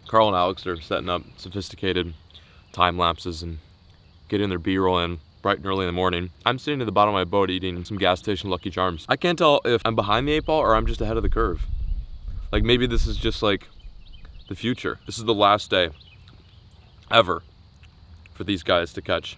Carl and Alex are setting up sophisticated time lapses and getting their B-roll in bright and early in the morning. I'm sitting at the bottom of my boat eating some gas station Lucky Charms. I can't tell if I'm behind the 8 ball or I'm just ahead of the curve. Like maybe this is just like the future. This is the last day ever for these guys to catch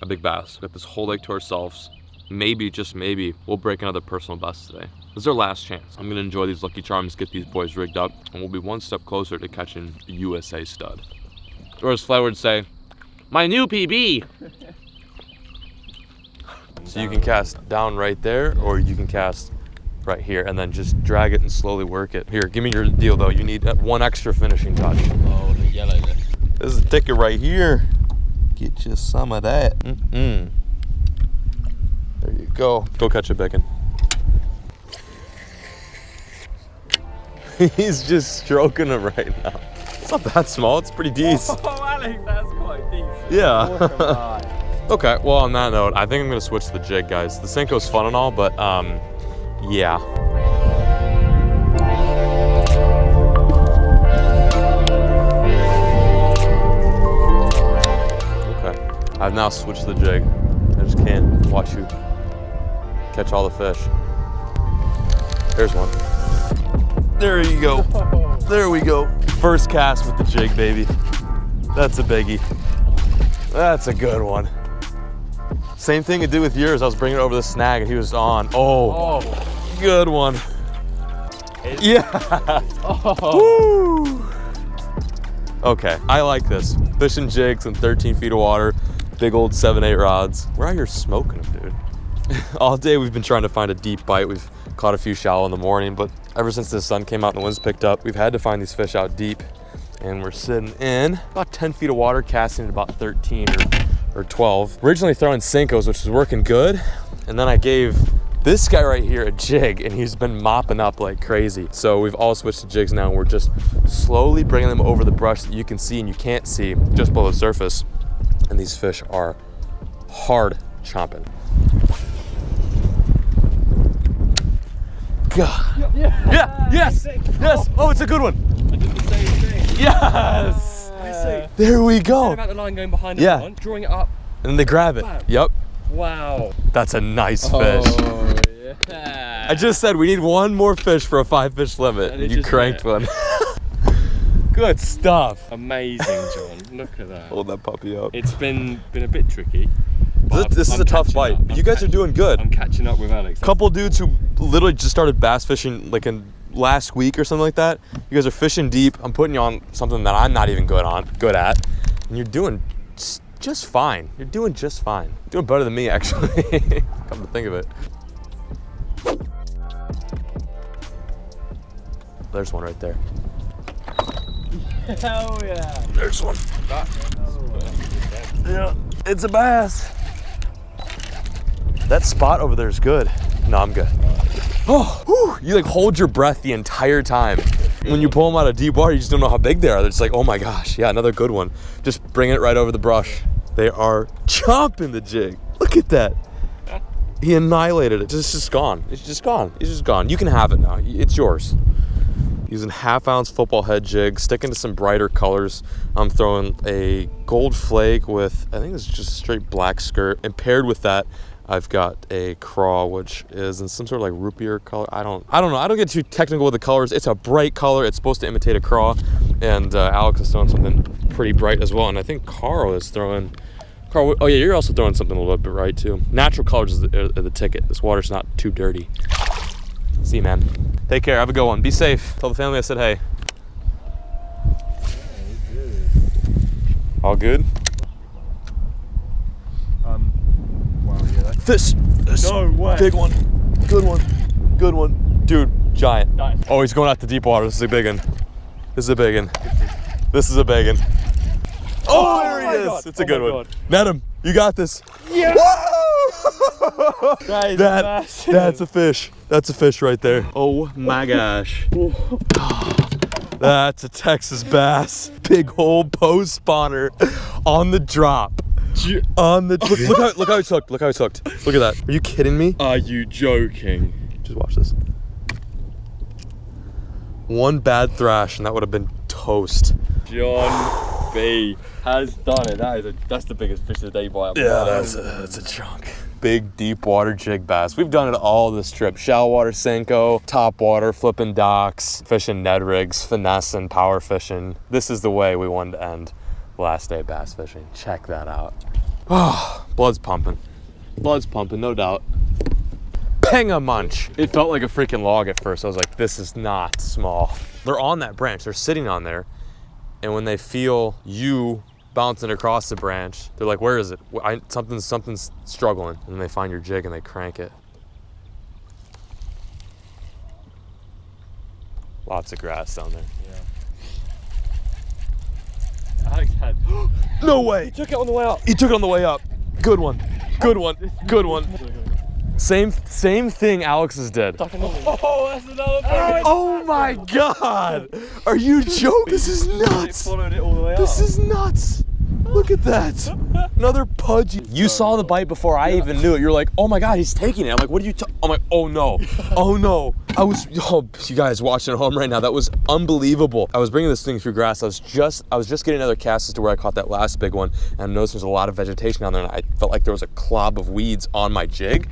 a big bass. We've got this whole lake to ourselves. Maybe, just maybe, we'll break another personal best today. This is our last chance. I'm gonna enjoy these Lucky Charms, get these boys rigged up, and we'll be one step closer to catching a USA stud. Or as Fly would say, my new PB. So you can cast down right there, or you can cast right here, and then just drag it and slowly work it. Here, give me your deal though. You need one extra finishing touch. Oh, the yellow there. This is a ticket right here. Get you some of that. There you go. Go catch a bacon. He's just stroking it right now. It's not that small, it's pretty decent. Oh, Alex, that's quite decent. Yeah. Okay, well on that note, I think I'm gonna switch to the jig, guys. The Senko's fun and all, but yeah. Okay, I've now switched to the jig. I just can't watch you catch all the fish. There's one. There you go. There we go. First cast with the jig, baby. That's a biggie. That's a good one. Same thing to do with yours. I was bringing it over the snag and he was on. Oh. Good one. Yeah. Woo. Okay, I like this. Fishing jigs in 13 feet of water, big old 7-8 rods. We're out here smoking them, dude. All day we've been trying to find a deep bite. We've caught a few shallow in the morning, but ever since the sun came out and the winds picked up, we've had to find these fish out deep. And we're sitting in about 10 feet of water, casting at about 13 or 12. Originally throwing Senkos, which was working good. And then I gave this guy right here a jig and he's been mopping up like crazy. So we've all switched to jigs now and we're just slowly bringing them over the brush that you can see and you can't see just below the surface. And these fish are hard chomping. God. Yeah. Yes. Yes. Oh, it's a good one. I did the same thing. Yes. I see. There we go. About the line going behind Yeah. one, drawing it up. And then they grab it. Bam. Yep. Wow. That's a nice fish. Oh, yeah. I just said we need one more fish for a 5-fish limit. And it You just cranked hit. one. Good stuff. Amazing, John. Look at that. Hold that puppy up. It's been a bit tricky. but This is I'm a tough catching bite. up. You guys are doing good. I'm catching up with Alex. Couple dudes who literally just started bass fishing like in last week or something like that. You guys are fishing deep. I'm putting you on something that I'm not even good at, and you're doing just fine. You're doing just fine. Doing better than me, actually. Come to think of it. There's one right there. Hell yeah. There's one. Yeah, it's a bass. That spot over there is good. No, I'm good. Oh, whew, you like hold your breath the entire time. When you pull them out of deep water, you just don't know how big they are. It's like, oh my gosh, yeah, another good one. Just bring it right over the brush. They are chomping the jig. Look at that. He annihilated it. It's just gone. It's just gone. It's just gone. You can have it now. It's yours. Using 1/2-ounce football head jig, sticking to some brighter colors. I'm throwing a gold flake with, I think it's just a straight black skirt. And paired with that, I've got a craw, which is in some sort of like root beer color. I don't know. I don't get too technical with the colors. It's a bright color. It's supposed to imitate a craw. And Alex is throwing something pretty bright as well. And I think Carl is throwing, oh yeah, you're also throwing something a little bit bright too. Natural colors is the ticket. This water's not too dirty. See you, man. Take care. Have a good one. Be safe. Tell the family I said hey. All good? Wow, yeah, This. No way. Big one. Good one. Good one. Dude, giant. Nice. Oh, he's going out to deep water. This is a big one. This is a big one. This is a big one. Oh, there he is. God. It's a good my one. God. Net him. You got this. Yeah. Woo! Massive. That's a fish. That's a fish right there. Oh my gosh. That's a Texas bass. Big old post spawner on the drop. On the look how it's hooked. Look how it's hooked. Look at that. Are you kidding me? Are you joking? Just watch this. One bad thrash and that would have been toast. John B has done it. That's the biggest fish of the day by a mile. That's a chunk. Big deep water jig bass. We've done it all this trip. Shallow water Senko, top water, flipping docks, fishing Ned rigs, finessing, power fishing. This is the way we wanted to end last day bass fishing. Check that out. Oh, blood's pumping. Blood's pumping, no doubt. Penga munch. It felt like a freaking log at first. I was like, this is not small. They're on that branch. They're sitting on there. And when they feel you bouncing across the branch, they're like, where is it? Something's struggling. And then they find your jig and they crank it. Lots of grass down there. Yeah. Alex had. No way! He took it on the way up. He took it on the way up. Good one. Good one. Good one. Same thing Alex's did. Oh, that's another thing. Oh my God! Are you joking? This is nuts. Followed it all the way up. This is nuts. Look at that. Another pudgy. You saw the bite before I even knew it. You're like, oh my God, he's taking it. I'm like, what are you I'm like, oh no. Oh no. You guys watching at home right now, that was unbelievable. I was bringing this thing through grass. I was just getting another cast as to where I caught that last big one. And I noticed there's a lot of vegetation down there and I felt like there was a clob of weeds on my jig.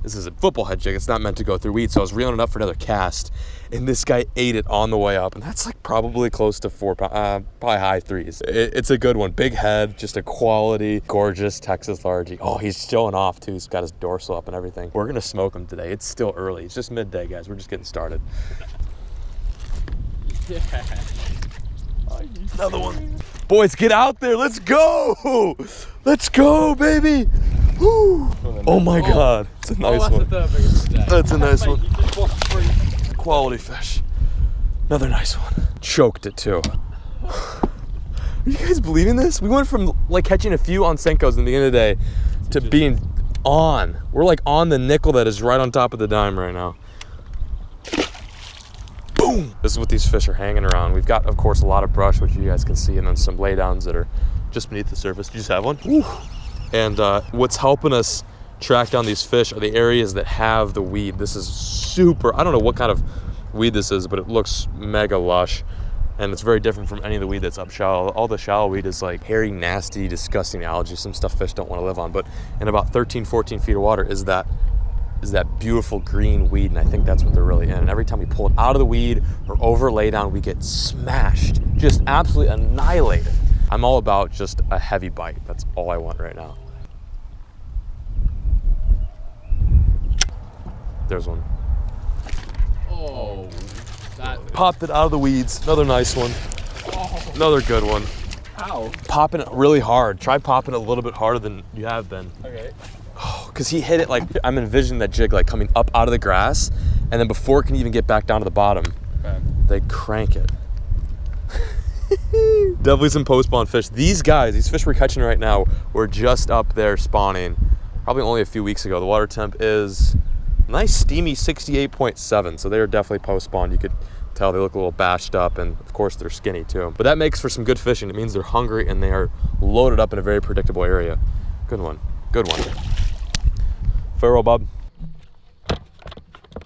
This is a football head jig. It's not meant to go through weeds. So I was reeling it up for another cast. And this guy ate it on the way up. And that's like probably close to probably high threes. It's a good one. Big head, just a quality, gorgeous Texas largie. Oh, he's showing off too. He's got his dorsal up and everything. We're gonna smoke him today. It's still early. It's just midday, guys. We're just getting started. Yeah. Another one. Boys, get out there. Let's go. Let's go, baby. Woo. Oh my God. It's a nice one. That's a nice one. Quality fish. Another nice one. Choked it too. Are you guys believing this? We went from like catching a few on Senkos in the end of the day to being on. We're like on the nickel that is right on top of the dime right now. Boom! This is what these fish are hanging around. We've got, of course, a lot of brush, which you guys can see, and then some laydowns that are just beneath the surface. Do you just have one? Woo. And what's helping us track down these fish are the areas that have the weed. This is super, I don't know what kind of weed this is, but it looks mega lush. And it's very different from any of the weed that's up shallow. All the shallow weed is like hairy, nasty, disgusting algae, some stuff fish don't want to live on. But in about 13, 14 feet of water is that beautiful green weed, and I think that's what they're really in. And every time we pull it out of the weed or over laydown, we get smashed, just absolutely annihilated. I'm all about just a heavy bite. That's all I want right now. There's one. Oh, that Popped it out of the weeds. Another nice one. Another good one. How? Popping it really hard. Try popping it a little bit harder than you have been. Okay. Because he hit it like, I'm envisioning that jig like coming up out of the grass, and then before it can even get back down to the bottom, they crank it. Definitely some post-spawn fish. These fish we're catching right now, were just up there spawning probably only a few weeks ago. The water temp is nice steamy 68.7, so they're definitely post-spawn. You could tell they look a little bashed up, and of course they're skinny too. But that makes for some good fishing. It means they're hungry and they are loaded up in a very predictable area. Good one. Good one. Farewell, Bob.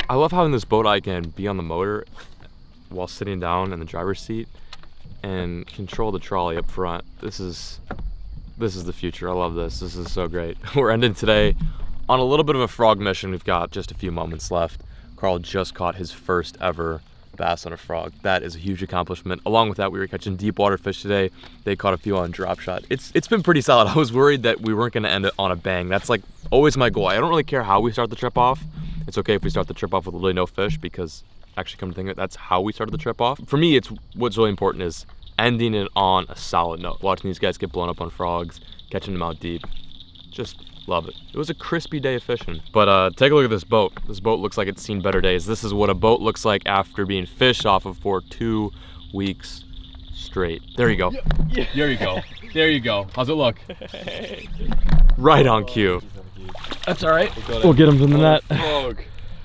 I love having this boat I can be on the motor while sitting down in the driver's seat and control the trolley up front. This is the future. I love this. This is so great. We're ending today on a little bit of a frog mission. We've got just a few moments left. Carl just caught his first ever bass on a frog. That is a huge accomplishment. Along with that, we were catching deep water fish today. They caught a few on drop shot. It's been pretty solid. I was worried that we weren't gonna end it on a bang. That's like always my goal. I don't really care how we start the trip off. It's okay if we start the trip off with literally no fish, because actually come to think of it, that's how we started the trip off. For me, what's really important is ending it on a solid note. Watching these guys get blown up on frogs, catching them out deep. Just love it. It was a crispy day of fishing. But take a look at this boat. This boat looks like it's seen better days. This is what a boat looks like after being fished off of for 2 weeks straight. There you go. Yeah. There you go. There you go. How's it look? Right on cue. That's all right. We'll get him from the net. Frog.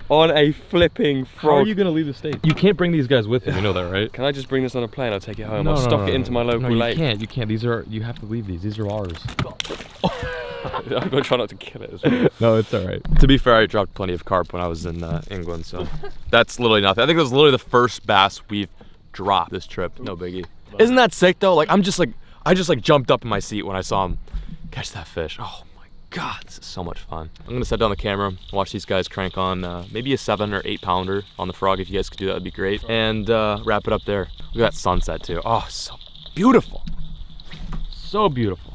On a flipping frog. How are you gonna leave the state? You can't bring these guys with you. You know that, right? Can I just bring this on a plane? I'll take it home. I'll stock it into my local lake. You can't. You have to leave these. These are ours. I'm gonna try not to kill it as well. No, it's all right. To be fair, I dropped plenty of carp when I was in England, so that's literally nothing. I think that was literally the first bass we've drop this trip. No biggie. Isn't that sick though? Like I just jumped up in my seat when I saw him catch that fish. Oh my God, this is so much fun. I'm gonna set down the camera, watch these guys crank on maybe a 7 or 8 pounder on the frog. If you guys could do that, would be great. And wrap it up there. Look at that sunset too. Oh, so beautiful. So beautiful.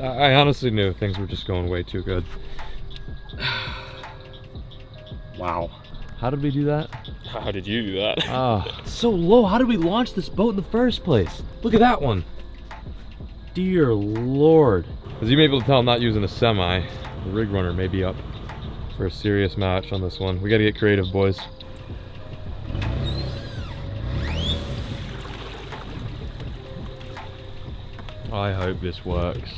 I honestly knew things were just going way too good. Wow. How did we do that? How did you do that? It's so low. How did we launch this boat in the first place? Look at that one. Dear Lord. As you may be able to tell, I'm not using a semi. The rig runner may be up for a serious match on this one. We gotta get creative, boys. I hope this works.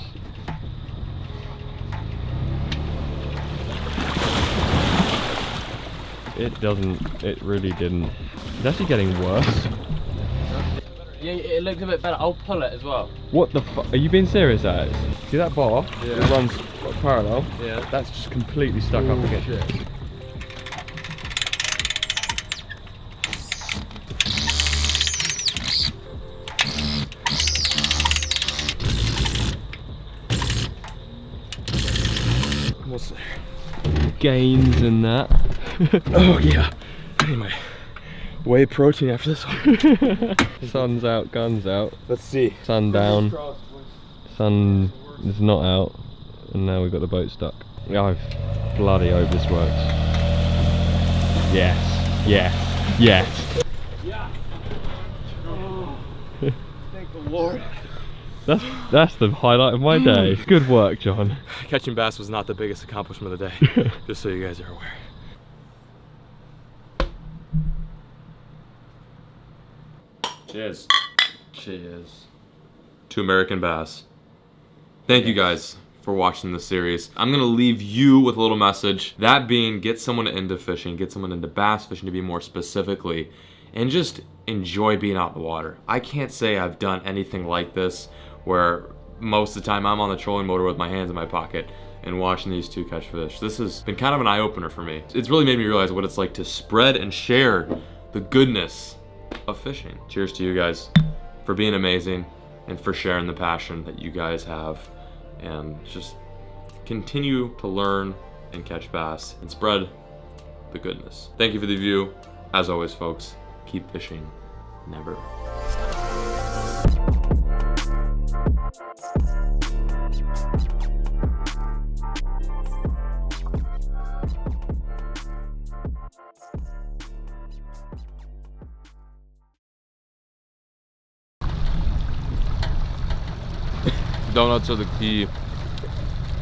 It doesn't, it really didn't. It's actually getting worse. Yeah, it looks a bit better. I'll pull it as well. What the fuck? Are you being serious, Alex? See that bar? Yeah. It runs parallel. Yeah. That's just completely stuck up against it. What's there? Gains and that. Oh yeah. I need my whey protein after this one. Sun's out, guns out. Let's see. Sun down. Sun is not out. And now we've got the boat stuck. I bloody hope this works. Yes. Yes. Yes. Yeah. Oh, thank the Lord. That's the highlight of my day. Good work, John. Catching bass was not the biggest accomplishment of the day, just so you guys are aware. Cheers. Cheers. To American Bass. Thank you guys for watching this series. I'm gonna leave you with a little message. That being, get someone into fishing, get someone into bass fishing to be more specifically, and just enjoy being out in the water. I can't say I've done anything like this where most of the time I'm on the trolling motor with my hands in my pocket and watching these two catch fish. This has been kind of an eye-opener for me. It's really made me realize what it's like to spread and share the goodness of fishing. Cheers to you guys for being amazing and for sharing the passion that you guys have, and just continue to learn and catch bass and spread the goodness. Thank you for the view. As always, folks, keep fishing, never stop. Donuts are the key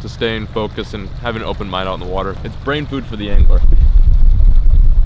to staying focused and having an open mind out in the water. It's brain food for the angler.